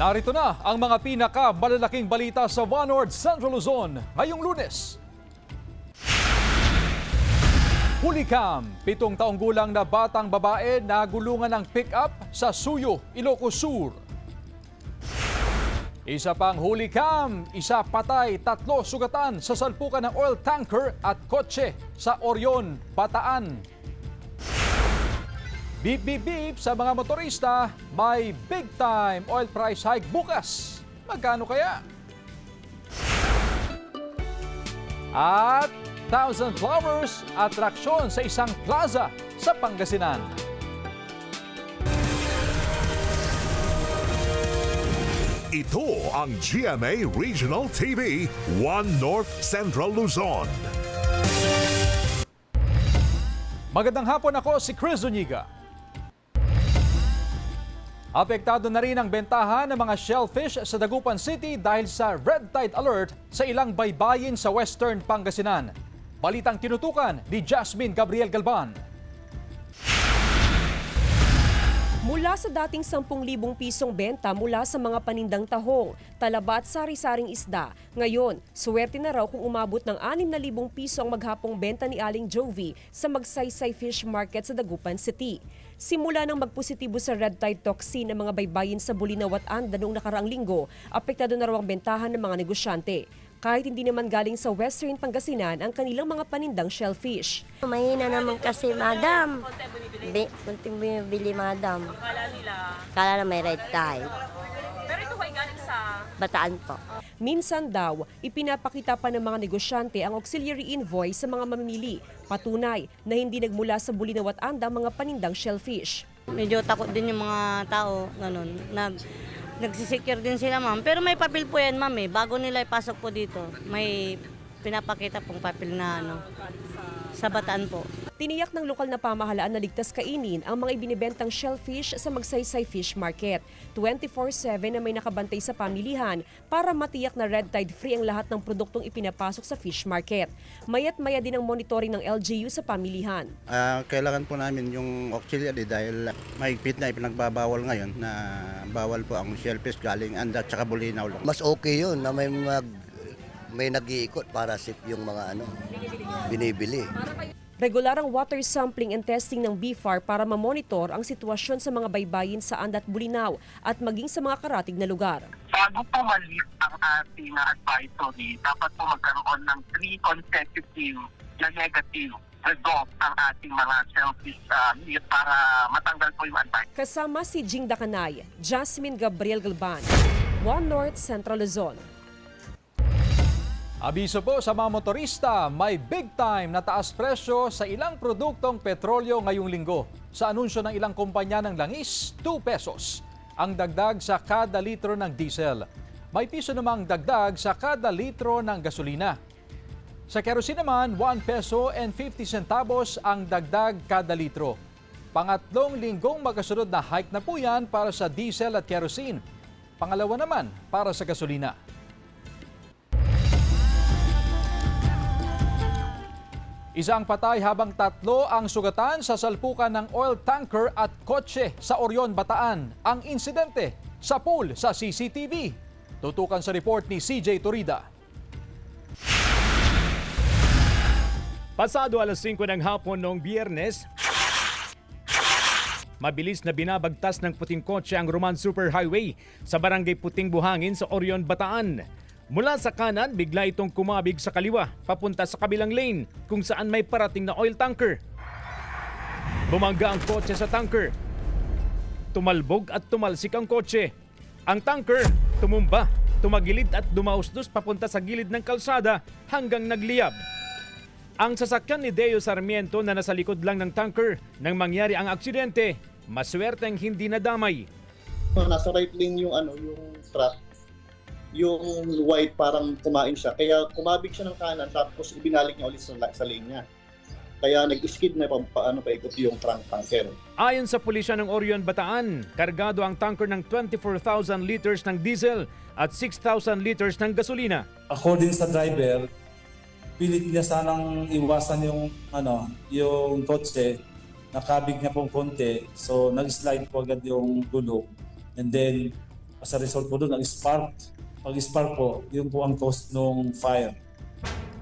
Narito na ang mga pinaka-malalaking balita sa One North Central Luzon ngayong Lunes. Hulikam, 7 taong gulang na batang babae na gulungan ng pick-up sa Suyo, Ilocos Sur. Isa pang hulikam, 1 patay, 3 sugatan sa salpukan ng oil tanker at kotse sa Orion, Bataan. Beep beep beep sa mga motorista, may big time oil price hike bukas. Magkano kaya? At 1,000 flowers, atraksyon sa isang plaza sa Pangasinan. Ito ang GMA Regional TV, One North Central Luzon. Magandang hapon, ako si Chris Zuniga. Apektado na rin ang bentahan ng mga shellfish sa Dagupan City dahil sa red tide alert sa ilang baybayin sa Western Pangasinan. Balitang tinutukan ni Jasmine Gabriel Galban. Mula sa dating 10,000 pisong benta mula sa mga panindang tahong, talaba at sari-saring isda, ngayon, swerte na raw kung umabot ng 6,000 piso ang maghapong benta ni Aling Jovi sa Magsaysay Fish Market sa Dagupan City. Simula nang magpositibo sa red tide toxin ang mga baybayin sa Bulinaw at Anda noong nakaraang linggo, apektado na raw ang bentahan ng mga negosyante. Kahit hindi naman galing sa Western Pangasinan ang kanilang mga panindang shellfish. Mahina naman kasi, madam. Kunting bumibili, madam. Kala na may red tide. Pero ito ay galing sa Bataan po. Minsan daw, ipinapakita pa ng mga negosyante ang auxiliary invoice sa mga mamimili. Patunay na hindi nagmula sa Bulinaw at Anda ang mga panindang shellfish. Medyo takot din yung mga tao, ganun. Nagsisecure din sila, ma'am. Pero may papel po yan, ma'am, eh. Bago nila ipasok po dito, may pinapakita pong papel na sa Bataan po. Tiniyak ng lokal na pamahalaan na ligtas kainin ang mga ibinibentang shellfish sa Magsaysay Fish Market. 24/7 na may nakabantay sa pamilihan para matiyak na red tide free ang lahat ng produktong ipinapasok sa fish market. Mayat-maya din ang monitoring ng LGU sa pamilihan. Kailangan po namin yung auxiliary dahil mahigpit na ipinagbabawal ngayon na bawal po ang shellfish galing Anda at saka Bulinaw lang. Mas okay yun na may nag-iikot para safe yung mga binibili. Regular ang water sampling and testing ng BFAR para mamonitor ang sitwasyon sa mga baybayin sa Anda at Bulinaw at maging sa mga karatig na lugar. Bago po malis ang ating advisory, dapat po magkaroon ng 3 consecutive na negative results ang ating mga shellfish para matanggal po yung advisory. Kasama si Jing Dakanay, Jasmine Gabriel Galban, One North Central Luzon. Abiso po sa mga motorista, may big time na taas presyo sa ilang produktong petrolyo ngayong linggo. Sa anunsyo ng ilang kumpanya ng langis, 2 pesos ang dagdag sa kada litro ng diesel. May piso namang dagdag sa kada litro ng gasolina. Sa kerosene naman, 1 peso and 50 centavos ang dagdag kada litro. Pangatlong linggong magkasunod na hike na po yan para sa diesel at kerosene. Pangalawa naman para sa gasolina. Isang patay habang 3 ang sugatan sa salpukan ng oil tanker at kotse sa Orion, Bataan. Ang insidente sa pool sa CCTV. Tutukan sa report ni CJ Torida. Pasado alas 5 ng hapon noong Biyernes, mabilis na binabagtas ng puting kotse ang Roman Superhighway sa barangay Puting Buhangin sa Orion, Bataan. Mula sa kanan, bigla itong kumabig sa kaliwa, papunta sa kabilang lane kung saan may parating na oil tanker. Bumangga ang kotse sa tanker. Tumalbog at tumalsik ang kotse. Ang tanker tumumba, tumagilid at dumausdos papunta sa gilid ng kalsada hanggang nagliyab. Ang sasakyan ni Deo Sarmiento na nasa likod lang ng tanker nang mangyari ang aksidente, maswerteng hindi nadamay. Nasa right lane yung truck. Yung white parang kumain siya. Kaya kumabig siya ng kanan tapos ibinalik niya ulit sa lane niya. Kaya nag-skid na paikot yung tanker. Ayon sa pulisya ng Orion, Bataan, kargado ang tanker ng 24,000 liters ng diesel at 6,000 liters ng gasolina. According sa driver, pilit niya sanang iwasan yung kotse. Nakabig niya pong konti. So nag-slide po agad yung gulong. And then As a result po doon, nag-spark. Pag-spark po, yun po ang cause ng fire.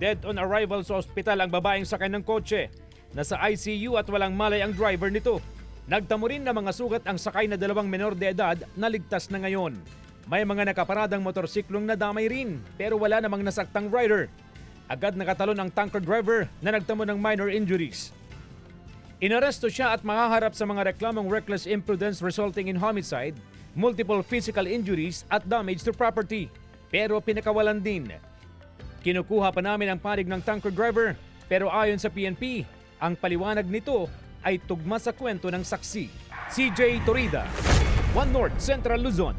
Dead on arrival sa ospital ang babaeng sakay ng kotse. Nasa ICU at walang malay ang driver nito. Nagtamo rin na mga sugat ang sakay na 2 menor de edad na ligtas na ngayon. May mga nakaparadang motorsiklong nadamay rin pero wala namang nasaktang rider. Agad nakatalon ang tanker driver na nagtamo ng minor injuries. Inaresto siya at makaharap sa mga reklamong reckless imprudence resulting in homicide, multiple physical injuries at damage to property. Pero pinakawalan din. Kinukuha pa namin ang panig ng tanker driver pero ayon sa PNP, ang paliwanag nito ay tugma sa kwento ng saksi. CJ Torida, One North Central Luzon.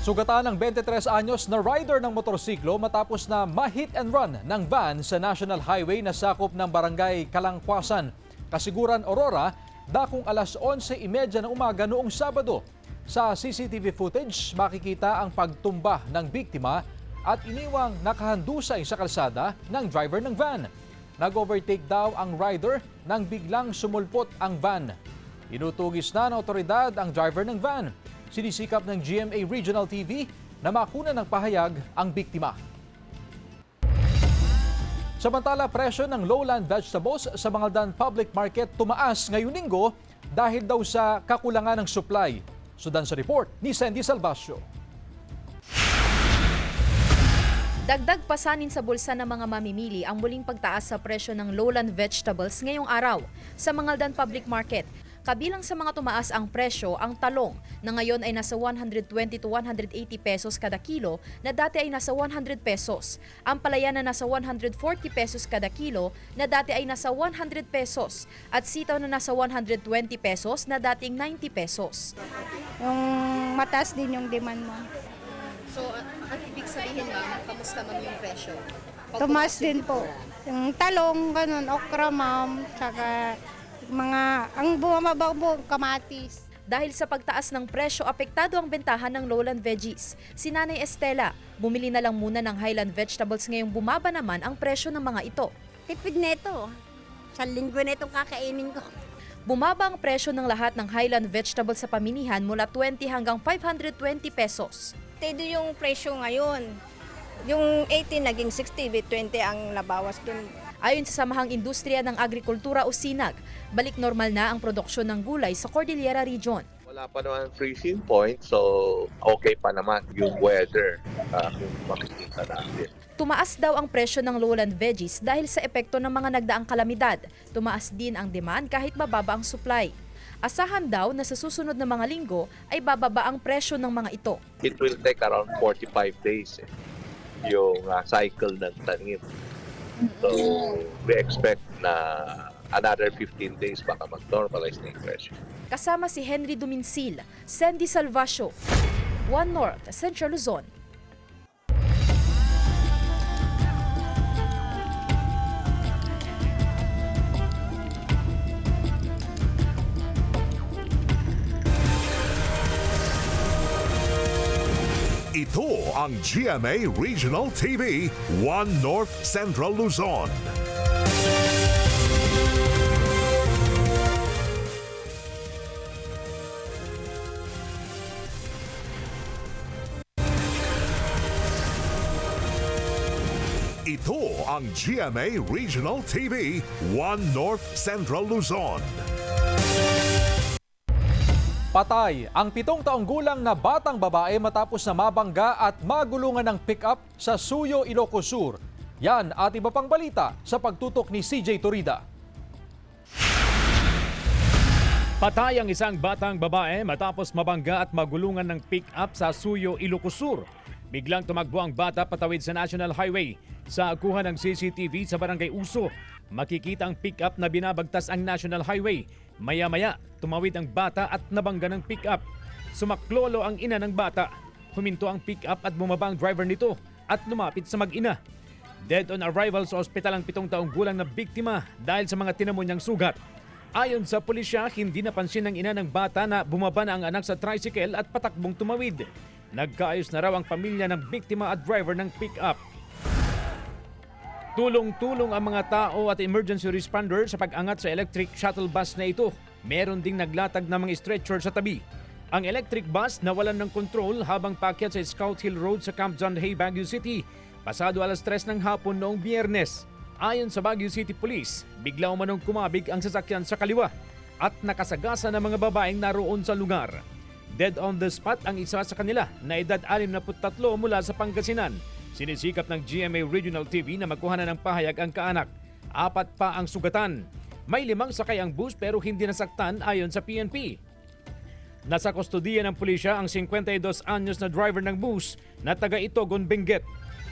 Sugatan ng 23 anyos na rider ng motorsiklo matapos na ma-hit and run ng van sa National Highway na sakop ng barangay Kalangkwasan, Kasiguran, Aurora, dakong alas 11:30 ng umaga noong Sabado. Sa CCTV footage, makikita ang pagtumba ng biktima at iniwang nakahandusay sa kalsada ng driver ng van. Nag-overtake daw ang rider nang biglang sumulpot ang van. Inutugis na ng otoridad ang driver ng van. Sinisikap ng GMA Regional TV na makuna ng pahayag ang biktima. Samantala, presyo ng lowland vegetables sa Mangaldan Public Market tumaas ngayong linggo dahil daw sa kakulangan ng supply. Sudan sa report ni Sandy Salvacio. Dagdag pasanin sa bulsa ng mga mamimili ang muling pagtaas sa presyo ng lowland vegetables ngayong araw sa Mangaldan Public Market. Kabilang sa mga tumaas ang presyo, ang talong na ngayon ay nasa 120 to 180 pesos kada kilo na dati ay nasa 100 pesos. Ang palaya na nasa 140 pesos kada kilo na dati ay nasa 100 pesos. At sitaw na nasa 120 pesos na dating 90 pesos. Yung mataas din yung demand mo. So, ang ibig sabihin ma'am, kamusta ma'am yung presyo? Tumaas din po. Yung talong, ganun, okra ma'am, tsaka mga, ang bumababa po, kamatis. Dahil sa pagtaas ng presyo, apektado ang bentahan ng lowland veggies. Si Nanay Estela, bumili na lang muna ng highland vegetables ngayong bumaba naman ang presyo ng mga ito. Tipid neto. Sa linggo netong kakainin ko. Bumaba ang presyo ng lahat ng highland vegetables sa pamilihan mula 20 hanggang 520 pesos. Ito yung presyo ngayon. Yung 18 naging 60, 20 ang nabawas dun. Ayon sa Samahang Industriya ng Agrikultura o SINAG, balik normal na ang produksyon ng gulay sa Cordillera Region. Wala pa naman freezing point, so okay pa naman yung weather kung makikita natin. Tumaas daw ang presyo ng lowland veggies dahil sa epekto ng mga nagdaang kalamidad. Tumaas din ang demand kahit bababa ang supply. Asahan daw na sa susunod na mga linggo ay bababa ang presyo ng mga ito. It will take around 45 days yung cycle ng tanim. So we expect na another 15 days baka mag-normalize na yung presyo. Kasama si Henry Duminsil, Sandy Salvacio, One North, Central Luzon. Ito ang GMA Regional TV, One North Central Luzon. Ito ang GMA Regional TV, One North Central Luzon. Patay ang 7 taong gulang na batang babae matapos na mabangga at magulungan ng pick-up sa Suyo, Ilocos Sur. Yan at iba pang balita sa pagtutok ni CJ Torida. Patay ang isang batang babae matapos mabangga at magulungan ng pick-up sa Suyo, Ilocos Sur. Biglang tumakbo ang bata patawid sa National Highway. Sa akuhan ng CCTV sa Barangay Uso, makikita ang pick-up na binabagtas ang National Highway. Maya-maya, tumawid ang bata at nabangga ng pick-up. Sumaklolo ang ina ng bata. Huminto ang pick-up at bumaba ang driver nito at lumapit sa mag-ina. Dead on arrival sa ospital ang 7 taong gulang na biktima dahil sa mga tinamo niyang sugat. Ayon sa pulisya, hindi napansin ng ina ng bata na bumaba na ang anak sa tricycle at patakbong tumawid. Nagkaayos na raw ang pamilya ng biktima at driver ng pick-up. Tulong-tulong ang mga tao at emergency responder sa pag-angat sa electric shuttle bus na ito. Meron ding naglatag ng mga stretcher sa tabi. Ang electric bus nawalan ng kontrol habang paakyat sa Scout Hill Road sa Camp John Hay, Baguio City, pasado alas 3 ng hapon noong Biyernes. Ayon sa Baguio City Police, bigla umanong kumabig ang sasakyan sa kaliwa at nakasagasa ng mga babaeng naroon sa lugar. Dead on the spot ang isa sa kanila na edad 63 mula sa Pangasinan. Sinisikap ng GMA Regional TV na magkuha na ng pahayag ang kaanak. 4 pa ang sugatan. May 5 sakay ang bus pero hindi nasaktan ayon sa PNP. Nasa kustodiya ng pulisya ang 52 anyos na driver ng bus na taga Itogon, Benguet.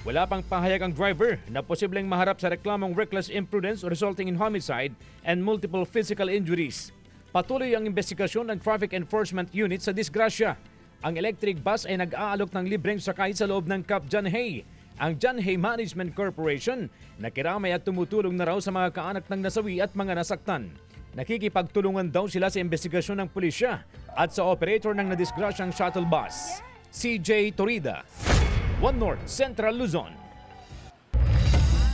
Wala pang pahayag ang driver na posibleng maharap sa reklamong reckless imprudence resulting in homicide and multiple physical injuries. Patuloy ang investigasyon ng Traffic Enforcement Unit sa disgrasya. Ang electric bus ay nag-aalok ng libreng sakay sa loob ng Camp John Hay. Ang John Hay Management Corporation nakiramay at tumutulong na raw sa mga kaanak ng nasawi at mga nasaktan. Nakikipagtulungan daw sila sa investigasyon ng pulisya at sa operator ng nadisgrasyang shuttle bus. CJ Torida, One North Central Luzon.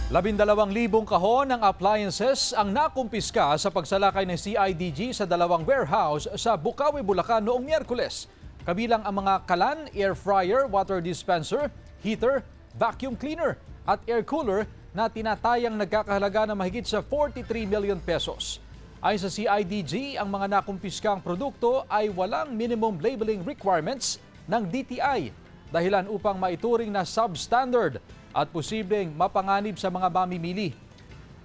12,000 kahon ng appliances ang nakumpiska sa pagsalakay ng CIDG sa 2 warehouse sa Bukawi, Bulacan noong Miyerkules. Kabilang ang mga kalan, air fryer, water dispenser, heater, vacuum cleaner at air cooler na tinatayang nagkakahalaga ng mahigit sa 43 million pesos. Ayon sa CIDG, ang mga nakumpiskang produkto ay walang minimum labeling requirements ng DTI, dahilan upang maituring na substandard at posibleng mapanganib sa mga mamimili.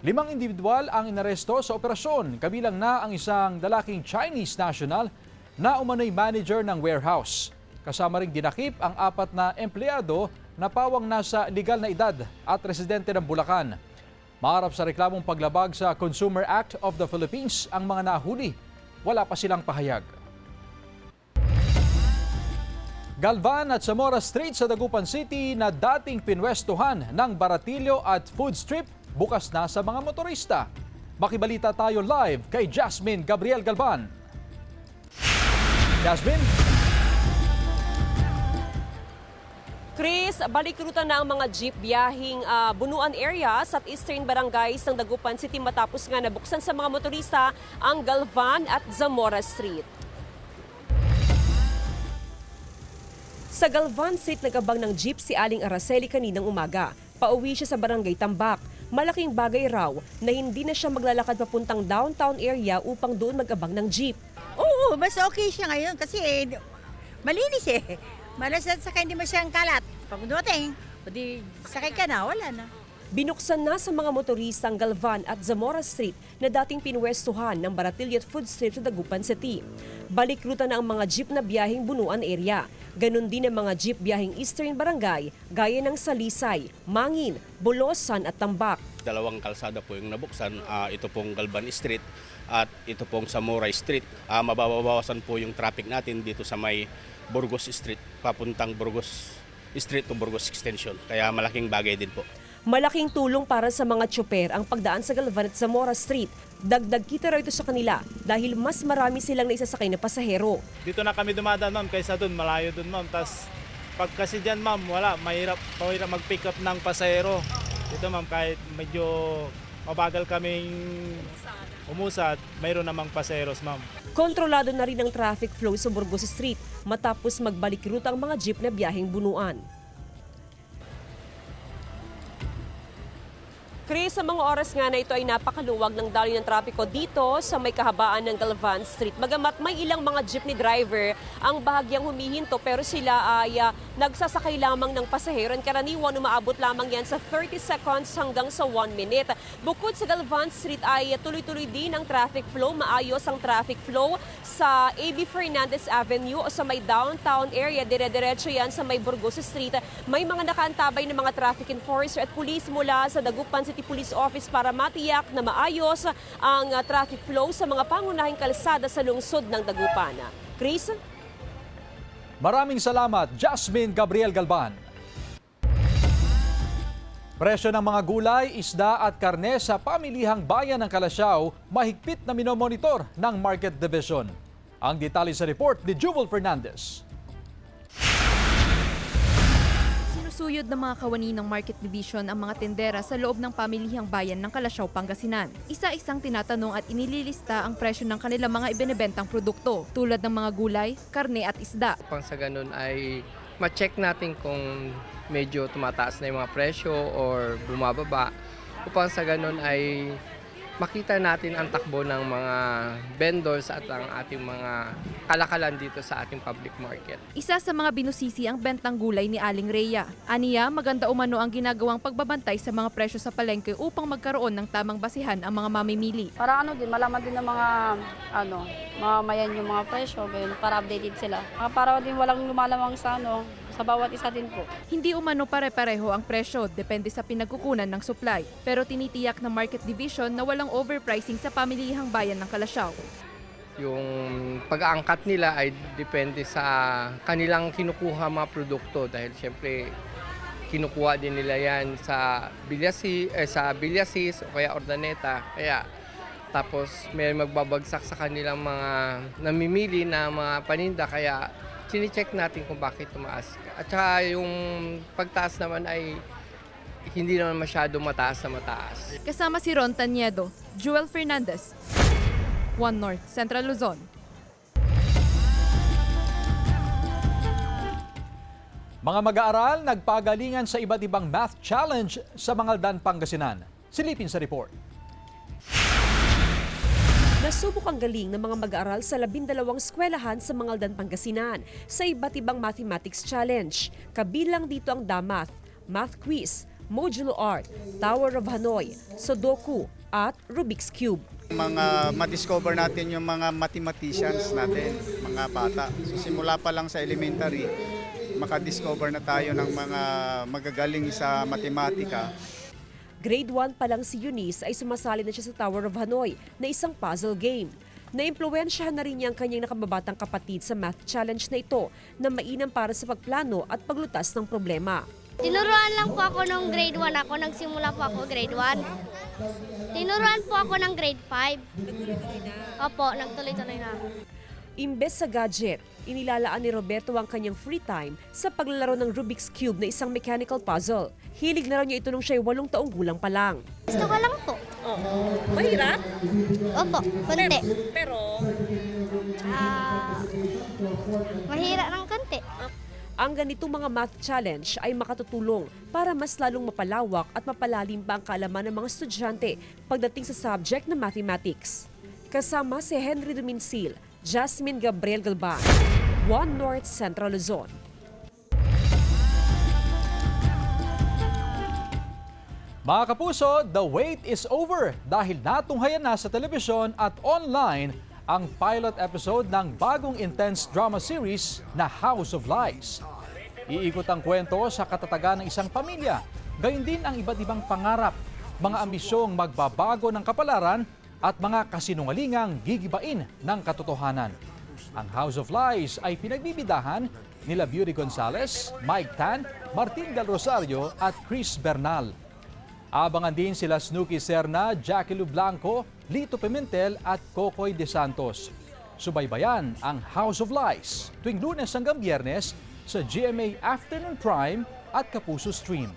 5 individual ang inaresto sa operasyon, kabilang na ang isang lalaking Chinese national na umano'y manager ng warehouse. Kasama ring dinakip ang 4 na empleyado na pawang nasa legal na edad at residente ng Bulacan. Maharap sa reklamong paglabag sa Consumer Act of the Philippines ang mga nahuli. Wala pa silang pahayag. Galvan at Zamora Street sa Dagupan City na dating pinwestuhan ng baratilyo at food strip bukas na sa mga motorista. Makibalita tayo live kay Jasmine Gabriel Galvan. Jasmine? Chris, balikrutan na ang mga jeep biyahing Bunuan area sa Eastern Barangays ng Dagupan City matapos nga nabuksan sa mga motorista ang Galvan at Zamora Street. Sa Galvan Street, nagabang ng jeep si Aling Araceli kaninang umaga. Pauwi siya sa Barangay Tambak. Malaking bagay raw na hindi na siya maglalakad papuntang downtown area upang doon magabang ng jeep. Oo, mas okay siya ngayon kasi malinis eh. Malas at saka hindi masyang kalat. Pag dumating, pwede sakay ka na, wala na. Binuksan na sa mga motorista ang Galvan at Zamora Street na dating pinwestuhan ng baratilyo at food strip sa Dagupan City. Balikrutan na ang mga jeep na biyaheng Bunuan area. Ganon din ang mga jeep biyaheng Eastern Barangay, gaya ng Salisay, Mangin, Bolosan at Tambak. 2 kalsada po yung nabuksan, ito pong Galvan Street at ito pong Zamora Street. Mababawasan po yung traffic natin dito sa may Burgos Street, papuntang Burgos Street to Burgos Extension. Kaya malaking bagay din po. Malaking tulong para sa mga tsoper ang pagdaan sa Galvan at Zamora Street. Dagdag kita raw ito sa kanila dahil mas marami silang naisasakay na pasahero. Dito na kami dumadaan ma'am, kaysa doon, malayo doon ma'am. Tapos pag kasi dyan ma'am, wala, mahirap mag-pick up ng pasahero. Dito ma'am, kahit medyo mabagal kaming umusad, mayroon namang pasaheros ma'am. Kontrolado na rin ang traffic flow sa Burgos Street matapos magbalik ruta ang mga jeep na biyaheng Bunuan. Chris, sa mga oras nga na ito ay napakaluwag ng daloy ng trapiko dito sa may kahabaan ng Galvan Street. Bagamat may ilang mga jeepney driver ang bahagyang humihinto pero sila ay nagsasakay lamang ng pasahero. Karaniwan umaabot lamang yan sa 30 seconds hanggang sa 1 minute. Bukod sa Galvan Street ay tuloy-tuloy din ang traffic flow. Maayos ang traffic flow sa A.B. Fernandez Avenue o sa may downtown area. Dire-diretso yan sa may Burgos Street. May mga nakaantabay ng mga traffic enforcer at police mula sa Dagupan City Police Office para matiyak na maayos ang traffic flow sa mga pangunahing kalsada sa lungsod ng Dagupan. Chris? Maraming salamat, Jasmine Gabriel Galvan. Presyo ng mga gulay, isda at karne sa pamilihang bayan ng Calasiao mahigpit na minomonitor ng Market Division. Ang detalye sa report ni Jewel Fernandez. Sinusuyod ng mga kawani ng Market Division ang mga tendera sa loob ng pamilihang bayan ng Calasiao, Pangasinan. Isa-isang tinatanong at inililista ang presyo ng kanilang mga ibinebentang produkto tulad ng mga gulay, karne at isda. Upang sa ganun ay ma-check natin kung medyo tumataas na yung mga presyo or bumababa. Upang sa ganun ay makita natin ang takbo ng mga vendors at ang ating mga kalakalan dito sa ating public market. Isa sa mga binusisi ang bentang gulay ni Aling Rhea. Aniya, maganda umano ang ginagawang pagbabantay sa mga presyo sa palengke upang magkaroon ng tamang basihan ang mga mamimili. Para malaman din ng mga mamamayan yung mga presyo, para updated sila. Para din walang lumalamang sa bawat isa din po. Hindi umano pare-pareho ang presyo, depende sa pinagkukunan ng supply. Pero tinitiyak ng Market Division na walang overpricing sa pamilihang bayan ng Calasiao. Yung pag-aangkat nila ay depende sa kanilang kinukuha mga produkto dahil siyempre kinukuha din nila yan sa Bilyasis o kaya Ordaneta. Kaya tapos may magbabagsak sa kanilang mga namimili na mga paninda kaya sini-check natin kung bakit tumaas. At saka yung pagtaas naman ay hindi naman masyado mataas na mataas. Kasama si Ron Taniedo, Joel Fernandez, One North, Central Luzon. Mga mag-aaral nagpagalingan sa iba't ibang math challenge sa Mangaldan, Pangasinan. Silipin sa report. Nasubok ang galing ng mga mag-aaral sa 12 eskwelahan sa Mangaldan, Pangasinan sa iba't ibang mathematics challenge. Kabilang dito ang DAMath, Math Quiz, Modulo Art, Tower of Hanoi, Sudoku at Rubik's Cube. Ma-discover natin yung mga mathematicians natin, mga bata. So simula pa lang sa elementary, makadiscover na tayo ng mga magagaling sa matematika. Grade 1 pa lang si Eunice ay sumasali na siya sa Tower of Hanoi na isang puzzle game. Naimpluwensyahan na rin niya ang kanyang nakababatang kapatid sa math challenge na ito na mainam para sa pagplano at paglutas ng problema. Tinuruan lang po ako nung grade 1 ako. Nagsimula po ako grade 1. Tinuruan po ako ng grade 5. Opo, nagtuloy-tuloy na. Imbes sa gadget, inilalaan ni Roberto ang kanyang free time sa paglalaro ng Rubik's Cube na isang mechanical puzzle. Hilig na raw niya ito nung siya'y 8 taong gulang pa lang. Gusto ko lang po. Mahirap? Opo, konti. Pero? Mahirap ng konti. Ang ganitong mga math challenge ay makatutulong para mas lalong mapalawak at mapalalim pa ang kaalaman ng mga estudyante pagdating sa subject na mathematics. Kasama si Henry Duminsil, Jasmine Gabriel Galban, One North, Central Luzon. Mga kapuso, the wait is over dahil natunghayan na sa telebisyon at online ang pilot episode ng bagong intense drama series na House of Lies. Iikot ang kwento sa katatagan ng isang pamilya, gayon din ang iba't ibang pangarap, mga ambisyong magbabago ng kapalaran at mga kasinungalingang gigibain ng katotohanan. Ang House of Lies ay pinagbibidahan nila Beauty Gonzales, Mike Tan, Martin Del Rosario at Chris Bernal. Abangan din sila Snooki Serna, Jackie Lu Blanco, Lito Pimentel at Kokoy De Santos. Subaybayan ang House of Lies tuwing Lunes hanggang Biyernes sa GMA Afternoon Prime at Kapuso Stream.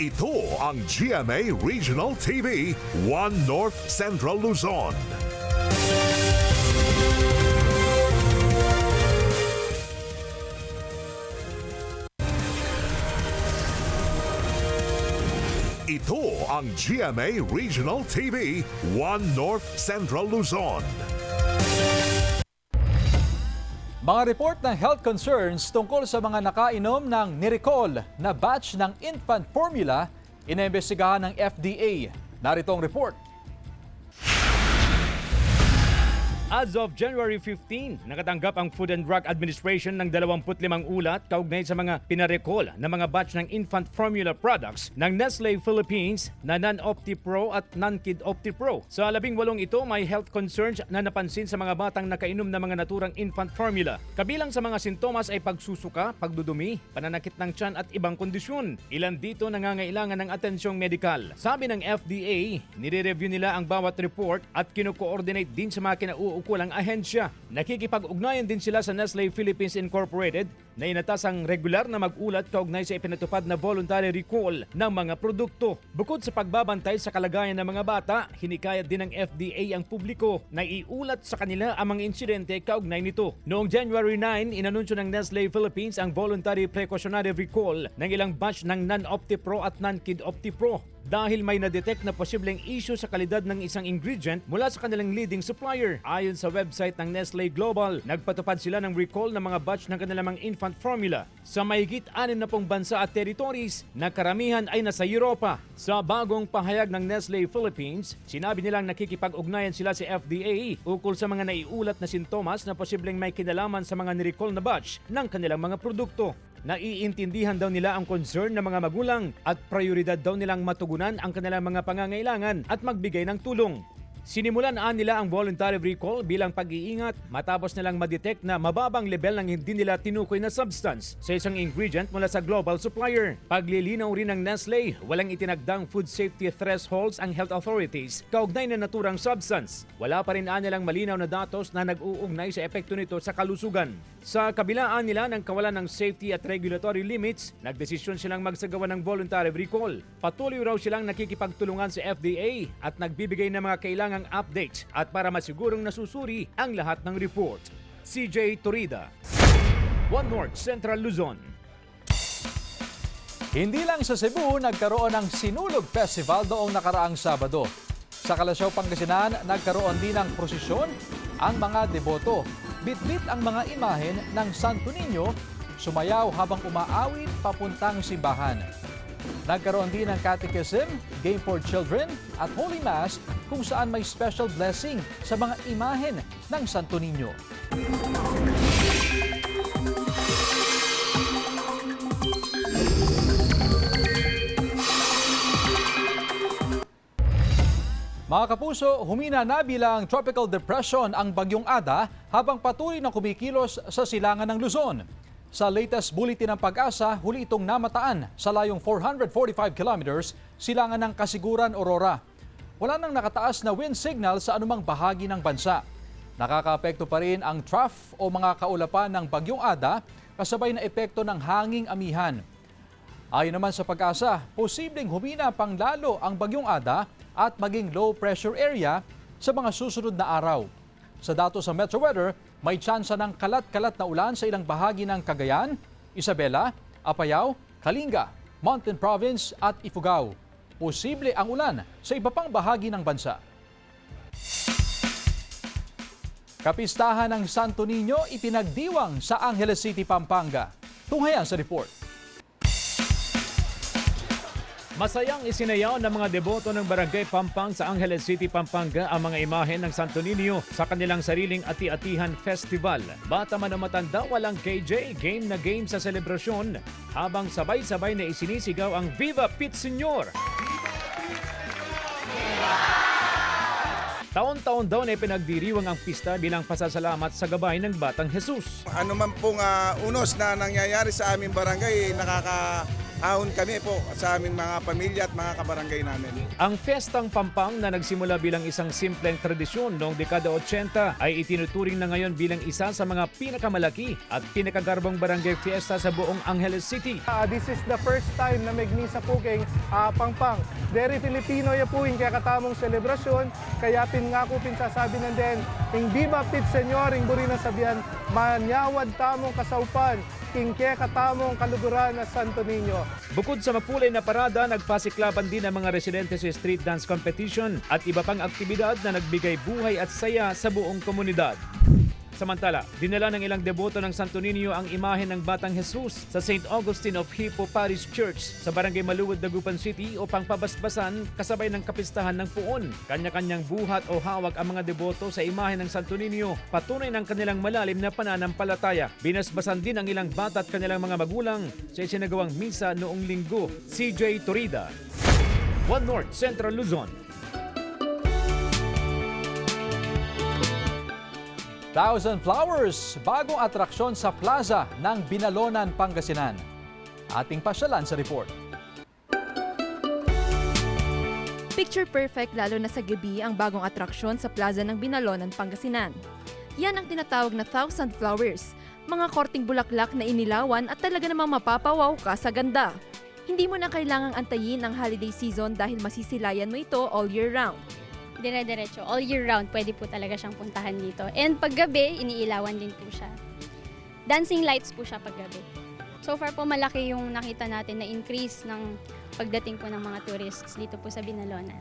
Ito ang GMA Regional TV, One North Central Luzon. Ito ang GMA Regional TV, One North Central Luzon. Mga report ng health concerns tungkol sa mga nakainom ng Niricol na batch ng infant formula inimbestigahan ng FDA. Narito ang report. As of January 15, nakatanggap ang Food and Drug Administration ng 25 ulat kaugnay sa mga pinarecall na mga batch ng infant formula products ng Nestle Philippines na non-OptiPro at non-Kid OptiPro. Sa 18 ito, may health concerns na napansin sa mga batang nakainom ng mga naturang infant formula. Kabilang sa mga sintomas ay pagsusuka, pagdudumi, pananakit ng tiyan at ibang kondisyon. Ilan dito nangangailangan ng atensyong medikal. Sabi ng FDA, nire-review nila ang bawat report at kino-coordinate din sa mga kinauukulang ahensya. Nakikipag-ugnayan din sila sa Nestle Philippines Incorporated na inatas ang regular na mag-ulat kaugnay sa ipinatupad na voluntary recall ng mga produkto. Bukod sa pagbabantay sa kalagayan ng mga bata, hinikayat din ng FDA ang publiko na iulat sa kanila ang mga insidente kaugnay nito. Noong January 9, inanunsyo ng Nestle Philippines ang voluntary precautionary recall ng ilang batch ng non-OptiPro at non-Kid OptiPro dahil may na-detect na posibleng issue sa kalidad ng isang ingredient mula sa kanilang leading supplier. Ayon sa website ng Nestle Global, nagpatupad sila ng recall ng mga batch ng kanilang mga infant formula sa mahigit 60 bansa at territories na karamihan ay nasa Europa. Sa bagong pahayag ng Nestle Philippines, sinabi nilang nakikipag-ugnayan sila sa FDA ukol sa mga naiulat na sintomas na posibleng may kinalaman sa mga nirecall na batch ng kanilang mga produkto. Naiintindihan daw nila ang concern ng mga magulang at prioridad daw nilang matugunan ang kanilang mga pangangailangan at magbigay ng tulong. Sinimulan nila ang voluntary recall bilang pag-iingat matapos nilang ma-detect na mababang level ng hindi nila tinukoy na substance sa isang ingredient mula sa global supplier. Paglilinaw rin ng Nestle, walang itinagdang food safety thresholds ang health authorities kaugnay na naturang substance. Wala pa rin nilang malinaw na datos na nag-uugnay sa epekto nito sa kalusugan. Sa kabilaan nila ng kawalan ng safety at regulatory limits, nagdesisyon silang magsagawa ng voluntary recall. Patuloy raw silang nakikipagtulungan sa FDA at nagbibigay ng mga kailangang updates at para masigurong nasusuri ang lahat ng report. CJ Torida, One North Central Luzon. Hindi lang sa Cebu nagkaroon ng Sinulog Festival noong nakaraang Sabado. Sa Calasiao, Pangasinan, nagkaroon din ng prosesyon ang mga deboto. Bitbit ang mga imahen ng Santo Niño, sumayaw habang umaawit papuntang simbahan. Nagkaroon din ng catechism, game for children at Holy Mass kung saan may special blessing sa mga imahen ng Santo Niño. Mga kapuso, humina na bilang tropical depression ang Bagyong Ada habang patuloy na kumikilos sa silangan ng Luzon. Sa latest bulletin ng Pag-asa, huli itong namataan sa layong 445 kilometers silangan ng Kasiguran, Aurora. Wala nang nakataas na wind signal sa anumang bahagi ng bansa. Nakakaapekto pa rin ang trough o mga kaulapan ng Bagyong Ada kasabay na epekto ng hanging amihan. Ayon naman sa Pag-asa, posibleng humina pang lalo ang Bagyong Ada at maging low pressure area sa mga susunod na araw. Sa datos sa Metro Weather, may tsansa ng kalat-kalat na ulan sa ilang bahagi ng Cagayan, Isabela, Apayao, Kalinga, Mountain Province at Ifugao. Posible ang ulan sa iba pang bahagi ng bansa. Kapistahan ng Santo Niño ipinagdiwang sa Angeles City, Pampanga. Tunghayan sa report. Masayang isinayaw ng mga deboto ng Barangay Pampang sa Angeles City, Pampanga ang mga imahen ng Santo Niño sa kanilang sariling Ati-Atihan Festival. Bata man o matanda, walang KJ, game na game sa selebrasyon habang sabay-sabay na isinisigaw ang Viva Pit Señor! Taon-taon daw na ipinagdiriwang ang pista bilang pasasalamat sa gabay ng Batang Jesus. Ano man pong unos na nangyayari sa aming barangay, nakakaahon kami po sa aming mga pamilya at mga kabarangay namin. Ang Fiestang Pampang na nagsimula bilang isang simpleng tradisyon noong dekada 80 ay itinuturing na ngayon bilang isa sa mga pinakamalaki at pinakagarbong barangay fiesta sa buong Angeles City. This is the first time na magnisa po kay Pampang. Very Filipino ya po yung kaya katamong selebrasyon, kaya nga ko pinsasabi ng den, ing Viva Pit Señor, ing buri na sabihan, manyawad tamong kasaupan, ing kaya katamong kaluguran na Santo Niño. Bukod sa mapulay na parada, nagpasiklaban din ang mga residente sa street dance competition at iba pang aktibidad na nagbigay buhay at saya sa buong komunidad. Samantala, dinala ng ilang deboto ng Santo Niño ang imahe ng Batang Jesus sa St. Augustine of Hippo Parish Church sa Barangay Maluwod, Dagupan City upang pabasbasan kasabay ng kapistahan ng puon. Kanya-kanyang buhat o hawak ang mga deboto sa imahe ng Santo Niño, patunay ng kanilang malalim na pananampalataya. Binasbasan din ang ilang bata at kanilang mga magulang sa isinagawang misa noong linggo. CJ Torida, One North Central Luzon. Thousand Flowers, bagong atraksyon sa plaza ng Binalonan, Pangasinan. Ating pasyalan sa report. Picture perfect lalo na sa gabi ang bagong atraksyon sa plaza ng Binalonan, Pangasinan. Yan ang tinatawag na Thousand Flowers, mga korting bulaklak na inilawan at talaga namang mapapawaw ka sa ganda. Hindi mo na kailangang antayin ang holiday season dahil masisilayan mo ito all year round. Dire-diretso, all year round, pwede po talaga siyang puntahan dito. And paggabi, iniilawan din po siya. Dancing lights po siya paggabi. So far po, malaki yung nakita natin na increase ng pagdating po ng mga tourists dito po sa Binalonan.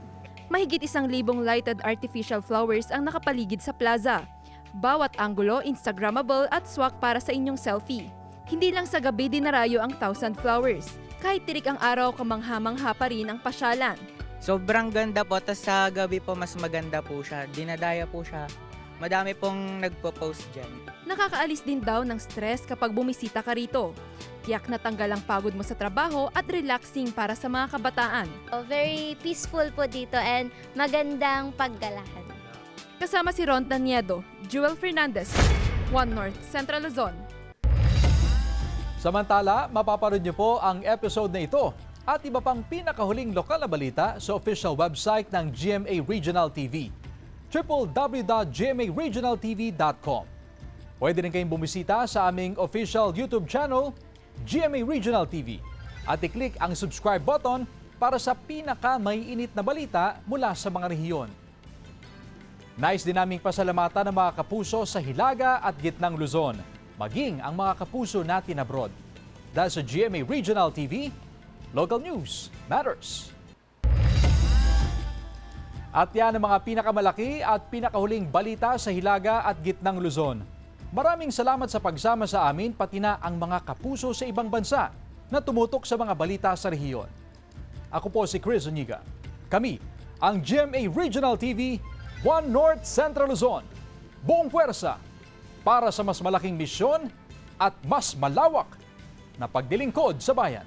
Mahigit 1,000 lighted artificial flowers ang nakapaligid sa plaza. Bawat anggulo, Instagrammable at swak para sa inyong selfie. Hindi lang sa gabi dinarayo ang Thousand Flowers. Kahit tirik ang araw, kamangha-mangha pa rin ang pasyalan. Sobrang ganda po, tas sa gabi po mas maganda po siya. Dinadaya po siya. Madami pong nagpo-post dyan. Nakakaalis din daw ng stress kapag bumisita ka rito. Tiyak na tanggal ang pagod mo sa trabaho at relaxing para sa mga kabataan. Very peaceful po dito and magandang paggalahan. Kasama si Ron Taniedo, Jewel Fernandez, One North Central Luzon. Samantala, mapaparod niyo po ang episode na ito at iba pang pinakahuling lokal na balita sa official website ng GMA Regional TV, www.gmaregionaltv.com. Pwede rin kayong bumisita sa aming official YouTube channel, GMA Regional TV, at i-click ang subscribe button para sa pinaka-maiinit na balita mula sa mga rehiyon. Nais din naming pasalamatan ng mga kapuso sa Hilaga at Gitnang Luzon, maging ang mga kapuso natin abroad. Dahil sa GMA Regional TV, local news matters. At yan ang mga pinakamalaki at pinakahuling balita sa Hilaga at Gitnang Luzon. Maraming salamat sa pagsama sa amin pati na ang mga kapuso sa ibang bansa na tumutok sa mga balita sa rehiyon. Ako po si Chris Zuniga. Kami ang GMA Regional TV, One North Central Luzon. Buong puwersa para sa mas malaking misyon at mas malawak na pagdilingkod sa bayan.